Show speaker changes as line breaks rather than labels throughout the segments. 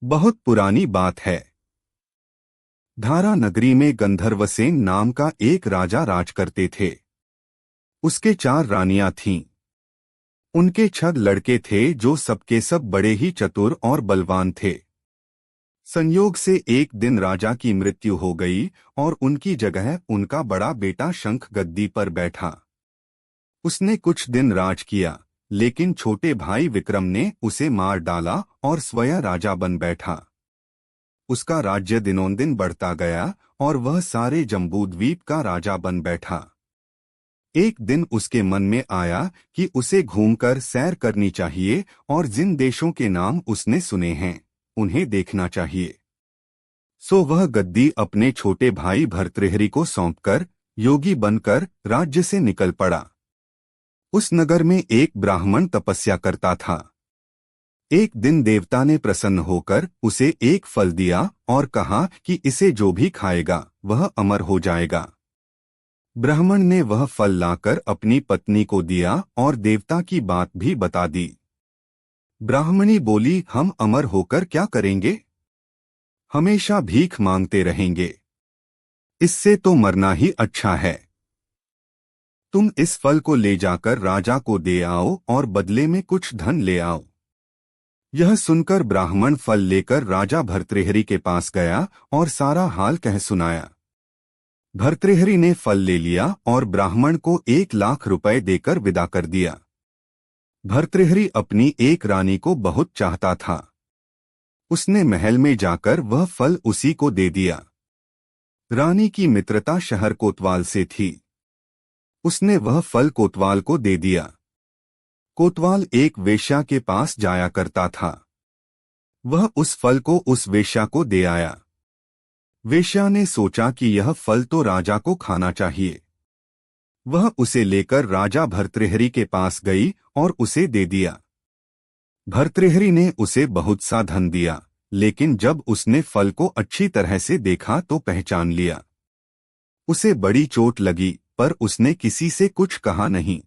बहुत पुरानी बात है। धारा नगरी में गंधर्वसेन नाम का एक राजा राज करते थे। उसके 4 रानियां थीं। उनके 6 लड़के थे जो सबके सब बड़े ही चतुर और बलवान थे। संयोग से एक दिन राजा की मृत्यु हो गई और उनकी जगह उनका बड़ा बेटा शंख गद्दी पर बैठा। उसने कुछ दिन राज किया, लेकिन छोटे भाई विक्रम ने उसे मार डाला और स्वयं राजा बन बैठा। उसका राज्य दिनोंदिन बढ़ता गया और वह सारे जम्बूद्वीप का राजा बन बैठा। एक दिन उसके मन में आया कि उसे घूमकर सैर करनी चाहिए और जिन देशों के नाम उसने सुने हैं उन्हें देखना चाहिए। सो वह गद्दी अपने छोटे भाई भर्तृहरि को सौंपकर योगी बनकर राज्य से निकल पड़ा। उस नगर में एक ब्राह्मण तपस्या करता था। एक दिन देवता ने प्रसन्न होकर उसे एक फल दिया और कहा कि इसे जो भी खाएगा वह अमर हो जाएगा। ब्राह्मण ने वह फल लाकर अपनी पत्नी को दिया और देवता की बात भी बता दी। ब्राह्मणी बोली, हम अमर होकर क्या करेंगे? हमेशा भीख मांगते रहेंगे। इससे तो मरना ही अच्छा है। तुम इस फल को ले जाकर राजा को दे आओ और बदले में कुछ धन ले आओ। यह सुनकर ब्राह्मण फल लेकर राजा भर्तृहरि के पास गया और सारा हाल कह सुनाया। भर्तृहरि ने फल ले लिया और ब्राह्मण को 1,00,000 रुपए देकर विदा कर दिया। भर्तृहरि अपनी एक रानी को बहुत चाहता था। उसने महल में जाकर वह फल उसी को दे दिया। रानी की मित्रता शहर कोतवाल से थी। उसने वह फल कोतवाल को दे दिया। कोतवाल एक वेश्या के पास जाया करता था। वह उस फल को उस वेश्या को दे आया। वेश्या ने सोचा कि यह फल तो राजा को खाना चाहिए। वह उसे लेकर राजा भर्तृहरि के पास गई और उसे दे दिया। भर्तृहरि ने उसे बहुत सा धन दिया, लेकिन जब उसने फल को अच्छी तरह से देखा तो पहचान लिया। उसे बड़ी चोट लगी, पर उसने किसी से कुछ कहा नहीं।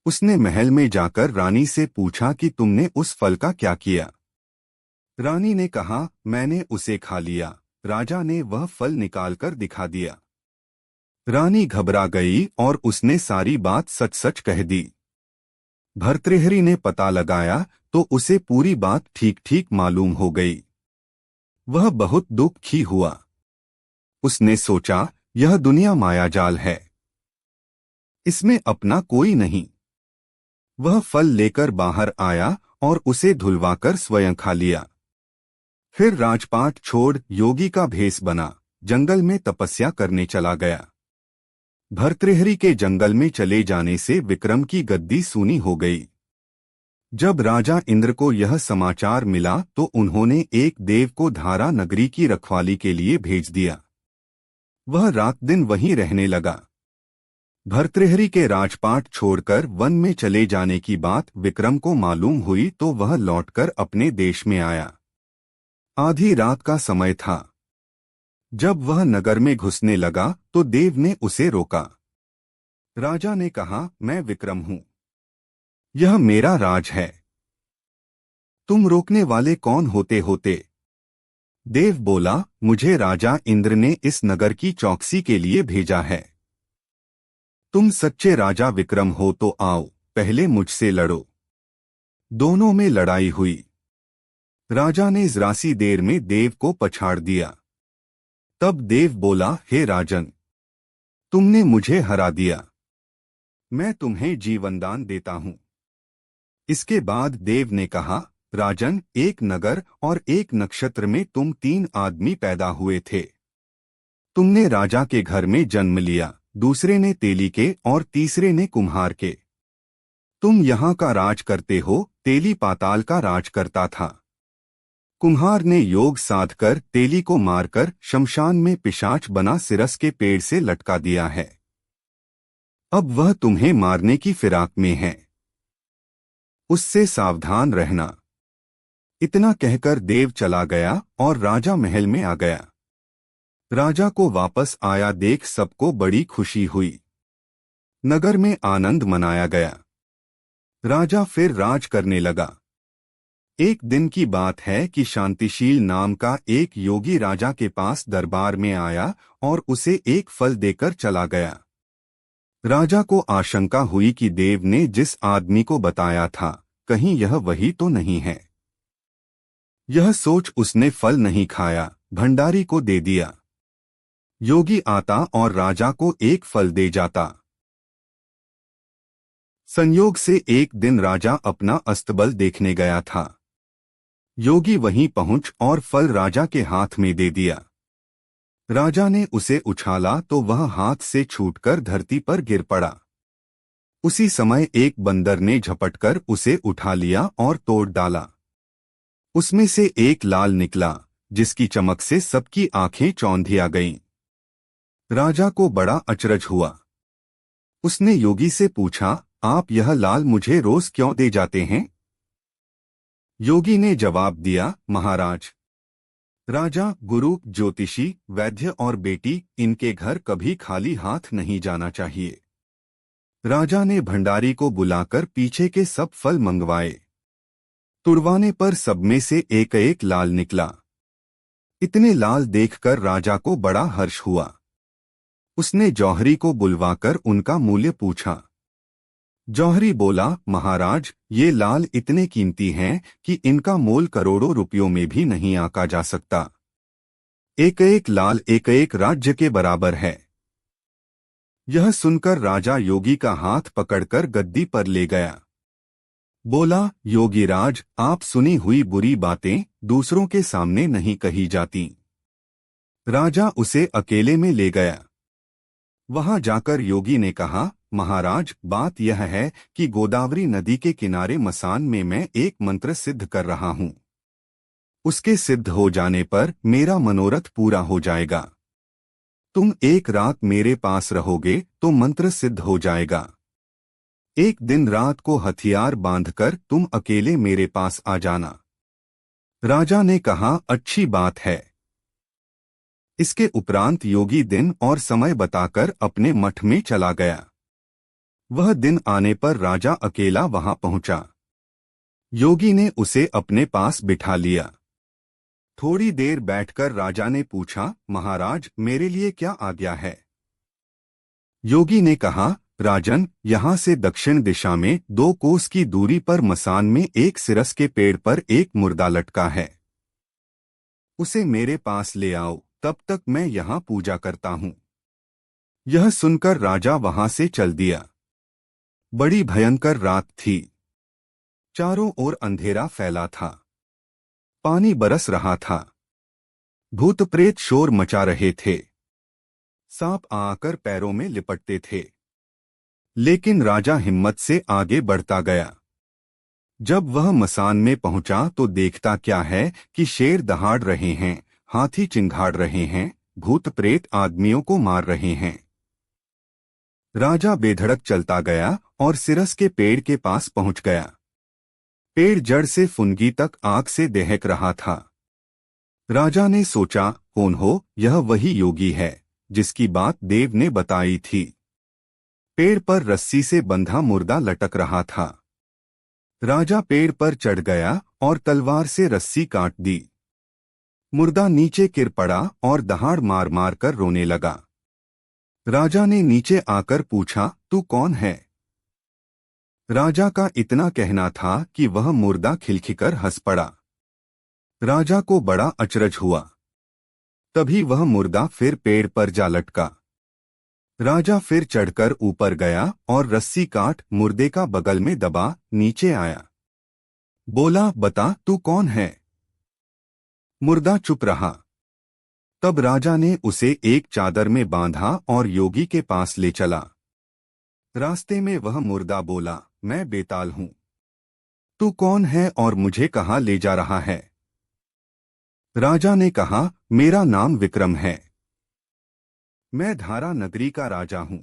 उसने महल में जाकर रानी से पूछा कि तुमने उस फल का क्या किया? रानी ने कहा, मैंने उसे खा लिया। राजा ने वह फल निकालकर दिखा दिया। रानी घबरा गई और उसने सारी बात सच सच कह दी। भर्तृहरि ने पता लगाया तो उसे पूरी बात ठीक ठीक मालूम हो गई। वह बहुत दुखी हुआ। उसने सोचा, यह दुनिया मायाजाल है, इसमें अपना कोई नहीं। वह फल लेकर बाहर आया और उसे धुलवाकर स्वयं खा लिया। फिर राजपाट छोड़ योगी का भेष बना जंगल में तपस्या करने चला गया। भर्तृहरि के जंगल में चले जाने से विक्रम की गद्दी सूनी हो गई। जब राजा इंद्र को यह समाचार मिला तो उन्होंने एक देव को धारा नगरी की रखवाली के लिए भेज दिया। वह रात दिन वहीं रहने लगा। भर्तृहरि के राजपाट छोड़कर वन में चले जाने की बात विक्रम को मालूम हुई तो वह लौटकर अपने देश में आया। आधी रात का समय था। जब वह नगर में घुसने लगा तो देव ने उसे रोका। राजा ने कहा, मैं विक्रम हूं, यह मेरा राज है। तुम रोकने वाले कौन होते? देव बोला, मुझे राजा इंद्र ने इस नगर की चौकसी के लिए भेजा है। तुम सच्चे राजा विक्रम हो तो आओ, पहले मुझसे लड़ो। दोनों में लड़ाई हुई। राजा ने जरासी देर में देव को पछाड़ दिया। तब देव बोला, हे राजन, तुमने मुझे हरा दिया, मैं तुम्हें जीवनदान देता हूं। इसके बाद देव ने कहा, राजन, एक नगर और एक नक्षत्र में तुम 3 आदमी पैदा हुए थे। तुमने राजा के घर में जन्म लिया, दूसरे ने तेली के और तीसरे ने कुम्हार के। तुम यहाँ का राज करते हो, तेली पाताल का राज करता था। कुम्हार ने योग साधकर तेली को मारकर शमशान में पिशाच बना सिरस के पेड़ से लटका दिया है। अब वह तुम्हें मारने की फिराक में है, उससे सावधान रहना। इतना कहकर देव चला गया और राजा महल में आ गया। राजा को वापस आया देख सबको बड़ी खुशी हुई। नगर में आनंद मनाया गया। राजा फिर राज करने लगा। एक दिन की बात है कि शांतिशील नाम का एक योगी राजा के पास दरबार में आया और उसे एक फल देकर चला गया। राजा को आशंका हुई कि देव ने जिस आदमी को बताया था, कहीं यह वही तो नहीं है। यह सोच उसने फल नहीं खाया, भंडारी को दे दिया। योगी आता और राजा को एक फल दे जाता। संयोग से एक दिन राजा अपना अस्तबल देखने गया था। योगी वहीं पहुंच और फल राजा के हाथ में दे दिया। राजा ने उसे उछाला तो वह हाथ से छूटकर धरती पर गिर पड़ा। उसी समय एक बंदर ने झपटकर उसे उठा लिया और तोड़ डाला। उसमें से एक लाल निकला, जिसकी चमक से सबकी आंखें चौंधिया गईं। राजा को बड़ा अचरज हुआ। उसने योगी से पूछा, आप यह लाल मुझे रोज क्यों दे जाते हैं? योगी ने जवाब दिया, महाराज, राजा, गुरु, ज्योतिषी, वैद्य और बेटी, इनके घर कभी खाली हाथ नहीं जाना चाहिए। राजा ने भंडारी को बुलाकर पीछे के सब फल मंगवाए। तुड़वाने पर सब में से एक एक लाल निकला। इतने लाल देखकर राजा को बड़ा हर्ष हुआ। उसने जौहरी को बुलवाकर उनका मूल्य पूछा। जौहरी बोला, महाराज, ये लाल इतने कीमती हैं कि इनका मोल करोड़ों रुपयों में भी नहीं आंका जा सकता। एक एक लाल एक एक राज्य के बराबर है। यह सुनकर राजा योगी का हाथ पकड़कर गद्दी पर ले गया। बोला, योगीराज, आप सुनी हुई बुरी बातें दूसरों के सामने नहीं कही जाती। राजा उसे अकेले में ले गया। वहां जाकर योगी ने कहा, महाराज, बात यह है कि गोदावरी नदी के किनारे मसान में मैं एक मंत्र सिद्ध कर रहा हूं। उसके सिद्ध हो जाने पर मेरा मनोरथ पूरा हो जाएगा। तुम एक रात मेरे पास रहोगे तो मंत्र सिद्ध हो जाएगा। एक दिन रात को हथियार बांधकर तुम अकेले मेरे पास आ जाना। राजा ने कहा, अच्छी बात है। इसके उपरांत योगी दिन और समय बताकर अपने मठ में चला गया। वह दिन आने पर राजा अकेला वहां पहुंचा। योगी ने उसे अपने पास बिठा लिया। थोड़ी देर बैठकर राजा ने पूछा, महाराज, मेरे लिए क्या आज्ञा है? योगी ने कहा, राजन, यहाँ से दक्षिण दिशा में 2 कोस की दूरी पर मसान में एक सिरस के पेड़ पर एक मुर्दा लटका है। उसे मेरे पास ले आओ, तब तक मैं यहाँ पूजा करता हूँ। यह सुनकर राजा वहां से चल दिया। बड़ी भयंकर रात थी। चारों ओर अंधेरा फैला था। पानी बरस रहा था। भूत प्रेत शोर मचा रहे थे। सांप आकर पैरों में लिपटते थे। लेकिन राजा हिम्मत से आगे बढ़ता गया। जब वह मसान में पहुंचा तो देखता क्या है कि शेर दहाड़ रहे हैं, हाथी चिंघाड़ रहे हैं, भूत प्रेत आदमियों को मार रहे हैं। राजा बेधड़क चलता गया और सिरस के पेड़ के पास पहुंच गया। पेड़ जड़ से फुनगी तक आग से दहक रहा था। राजा ने सोचा, कौन हो, यह वही योगी है जिसकी बात देव ने बताई थी। पेड़ पर रस्सी से बंधा मुर्दा लटक रहा था। राजा पेड़ पर चढ़ गया और तलवार से रस्सी काट दी। मुर्दा नीचे गिर पड़ा और दहाड़ मार मार कर रोने लगा। राजा ने नीचे आकर पूछा, तू कौन है? राजा का इतना कहना था कि वह मुर्दा खिलखिकर हंस पड़ा। राजा को बड़ा अचरज हुआ। तभी वह मुर्दा फिर पेड़ पर जा लटका। राजा फिर चढ़कर ऊपर गया और रस्सी काट मुर्दे का बगल में दबा नीचे आया। बोला, बता, तू कौन है? मुर्दा चुप रहा। तब राजा ने उसे एक चादर में बांधा और योगी के पास ले चला। रास्ते में वह मुर्दा बोला, मैं बेताल हूं। तू कौन है और मुझे कहाँ ले जा रहा है? राजा ने कहा, मेरा नाम विक्रम है। मैं धारा नगरी का राजा हूं।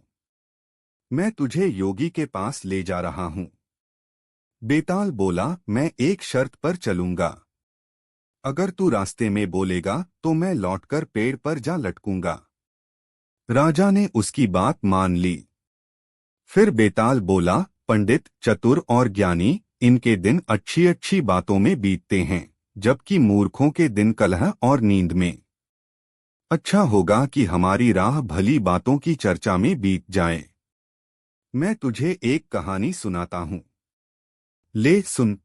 मैं तुझे योगी के पास ले जा रहा हूं। बेताल बोला, मैं एक शर्त पर चलूंगा। अगर तू रास्ते में बोलेगा तो मैं लौटकर पेड़ पर जा लटकूंगा। राजा ने उसकी बात मान ली। फिर बेताल बोला, पंडित, चतुर और ज्ञानी, इनके दिन अच्छी अच्छी बातों में बीतते हैं, जबकि मूर्खों के दिन कलह और नींद में। अच्छा होगा कि हमारी राह भली बातों की चर्चा में बीत जाए। मैं तुझे एक कहानी सुनाता हूँ। ले सुन।